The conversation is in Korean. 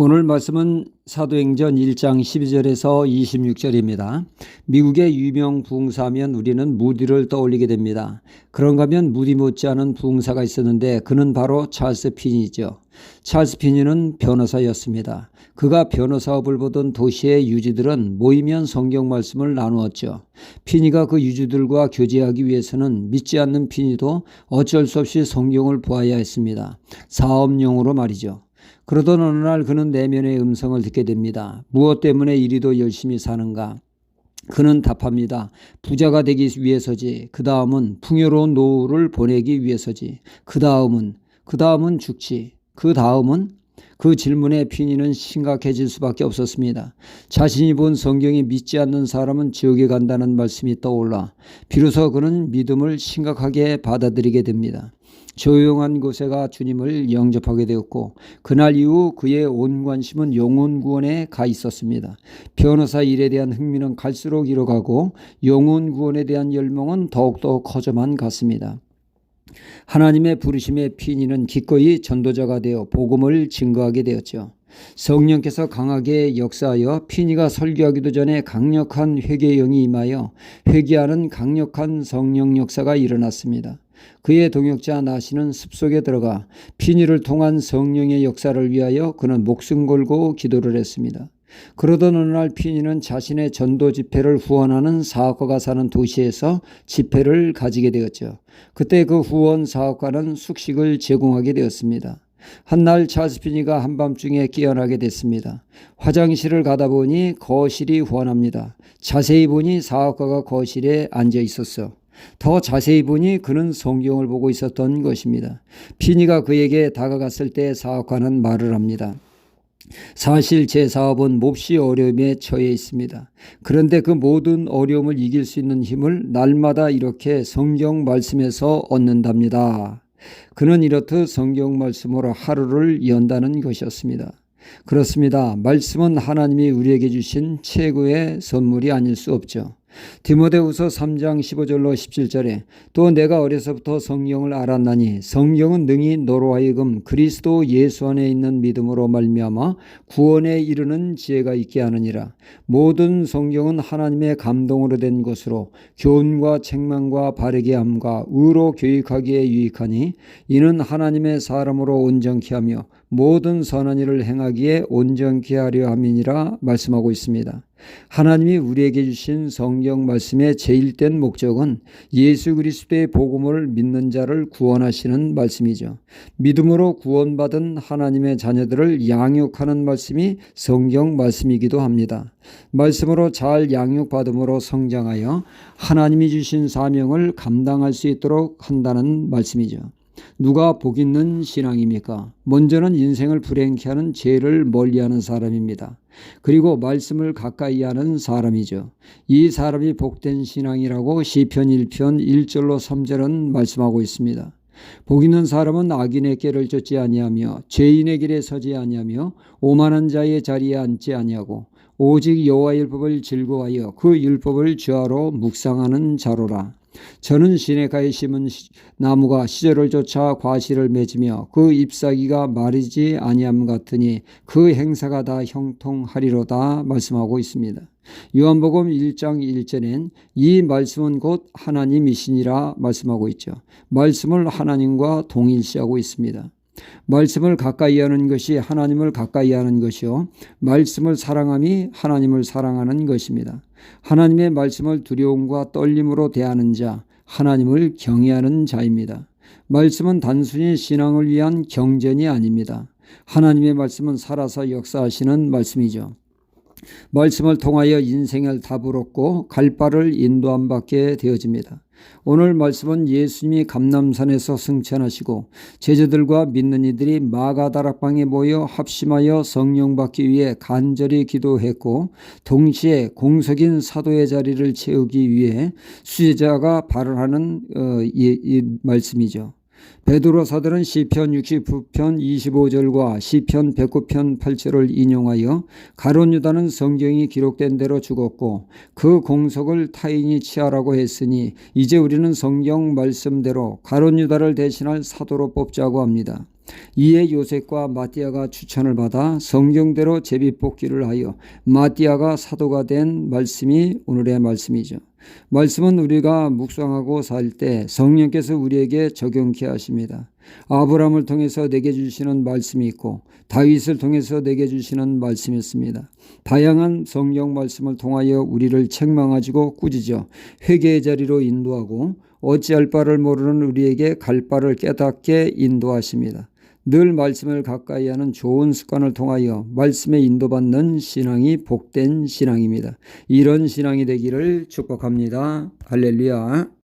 오늘 말씀은 사도행전 1장 12절에서 26절입니다. 미국의 유명 부흥사하면 우리는 무디를 떠올리게 됩니다. 그런가 하면 무디 못지않은 부흥사가 있었는데 그는 바로 찰스 피니죠. 찰스 피니는 변호사였습니다. 그가 변호사업을 보던 도시의 유지들은 모이면 성경 말씀을 나누었죠. 피니가 그 유지들과 교제하기 위해서는 믿지 않는 피니도 어쩔 수 없이 성경을 보아야 했습니다. 사업용으로 말이죠. 그러던 어느 날 그는 내면의 음성을 듣게 됩니다. 무엇 때문에 이리도 열심히 사는가? 그는 답합니다. 부자가 되기 위해서지. 그 다음은 풍요로운 노후를 보내기 위해서지. 그 다음은 죽지. 그 다음은 그 질문에 피니는 심각해질 수밖에 없었습니다. 자신이 본 성경이 믿지 않는 사람은 지옥에 간다는 말씀이 떠올라 비로소 그는 믿음을 심각하게 받아들이게 됩니다. 조용한 곳에 가 주님을 영접하게 되었고 그날 이후 그의 온 관심은 영혼 구원에 가 있었습니다. 변호사 일에 대한 흥미는 갈수록 일어가고 영혼 구원에 대한 열망은 더욱더 커져만 갔습니다. 하나님의 부르심에 피니는 기꺼이 전도자가 되어 복음을 증거하게 되었죠. 성령께서 강하게 역사하여 피니가 설교하기도 전에 강력한 회개의 영이 임하여 회개하는 강력한 성령 역사가 일어났습니다. 그의 동역자 나시는 습속에 들어가 피니를 통한 성령의 역사를 위하여 그는 목숨 걸고 기도를 했습니다. 그러던 어느 날 피니는 자신의 전도 집회를 후원하는 사업가가 사는 도시에서 집회를 가지게 되었죠. 그때 그 후원 사업가는 숙식을 제공하게 되었습니다. 한날 찰스 피니가 한밤중에 깨어나게 됐습니다. 화장실을 가다 보니 거실이 훤합니다. 자세히 보니 사업가가 거실에 앉아 있었어. 더 자세히 보니 그는 성경을 보고 있었던 것입니다. 피니가 그에게 다가갔을 때 사업가는 말을 합니다. 사실 제 사업은 몹시 어려움에 처해 있습니다. 그런데 그 모든 어려움을 이길 수 있는 힘을 날마다 이렇게 성경 말씀에서 얻는답니다. 그는 이렇듯 성경 말씀으로 하루를 연다는 것이었습니다. 그렇습니다. 말씀은 하나님이 우리에게 주신 최고의 선물이 아닐 수 없죠. 디모데후서 3장 15절로 17절에 또 내가 어려서부터 성경을 알았나니 성경은 능히 너로 하여금 그리스도 예수 안에 있는 믿음으로 말미암아 구원에 이르는 지혜가 있게 하느니라. 모든 성경은 하나님의 감동으로 된 것으로 교훈과 책망과 바르게 함과 의로 교육하기에 유익하니 이는 하나님의 사람으로 온전케 하며 모든 선한 일을 행하기에 온전케 하려 함이니라 말씀하고 있습니다. 하나님이 우리에게 주신 성경 말씀의 제일된 목적은 예수 그리스도의 복음을 믿는 자를 구원하시는 말씀이죠. 믿음으로 구원받은 하나님의 자녀들을 양육하는 말씀이 성경 말씀이기도 합니다. 말씀으로 잘 양육받음으로 성장하여 하나님이 주신 사명을 감당할 수 있도록 한다는 말씀이죠. 누가 복 있는 신앙입니까? 먼저는 인생을 불행케 하는 죄를 멀리하는 사람입니다. 그리고 말씀을 가까이 하는 사람이죠. 이 사람이 복된 신앙이라고 시편 1편 1절로 3절은 말씀하고 있습니다. 복 있는 사람은 악인의 길을 쫓지 아니하며 죄인의 길에 서지 아니하며 오만한 자의 자리에 앉지 아니하고 오직 여호와의 율법을 즐거워하여 그 율법을 주하로 묵상하는 자로라. 저는 시냇가에 심은 나무가 시절을 쫓아 과실을 맺으며 그 잎사귀가 마르지 아니함 같으니 그 행사가 다 형통하리로다 말씀하고 있습니다. 요한복음 1장 1절엔 이 말씀은 곧 하나님이시니라 말씀하고 있죠. 말씀을 하나님과 동일시하고 있습니다. 말씀을 가까이 하는 것이 하나님을 가까이 하는 것이요 말씀을 사랑함이 하나님을 사랑하는 것입니다. 하나님의 말씀을 두려움과 떨림으로 대하는 자, 하나님을 경외하는 자입니다. 말씀은 단순히 신앙을 위한 경전이 아닙니다. 하나님의 말씀은 살아서 역사하시는 말씀이죠. 말씀을 통하여 인생을 답을 얻고 갈 바를 인도함 받게 되어집니다. 오늘 말씀은 예수님이 감람산에서 승천하시고 제자들과 믿는 이들이 마가다락방에 모여 합심하여 성령 받기 위해 간절히 기도했고 동시에 공석인 사도의 자리를 채우기 위해 수제자가 발언하는 이 말씀이죠. 베드로 사도는 시편 69편 25절과 시편 109편 8절을 인용하여 가룟 유다는 성경이 기록된 대로 죽었고 그 공석을 타인이 취하라고 했으니 이제 우리는 성경 말씀대로 가룟 유다를 대신할 사도로 뽑자고 합니다. 이에 요셉과 마띠아가 추천을 받아 성경대로 제비뽑기를 하여 마띠아가 사도가 된 말씀이 오늘의 말씀이죠. 말씀은 우리가 묵상하고 살 때 성령께서 우리에게 적용케 하십니다. 아브라함을 통해서 내게 주시는 말씀이 있고 다윗을 통해서 내게 주시는 말씀이 있습니다. 다양한 성경 말씀을 통하여 우리를 책망하시고 꾸짖어 회개의 자리로 인도하고 어찌할 바를 모르는 우리에게 갈 바를 깨닫게 인도하십니다. 늘 말씀을 가까이 하는 좋은 습관을 통하여 말씀에 인도받는 신앙이 복된 신앙입니다. 이런 신앙이 되기를 축복합니다. 할렐루야.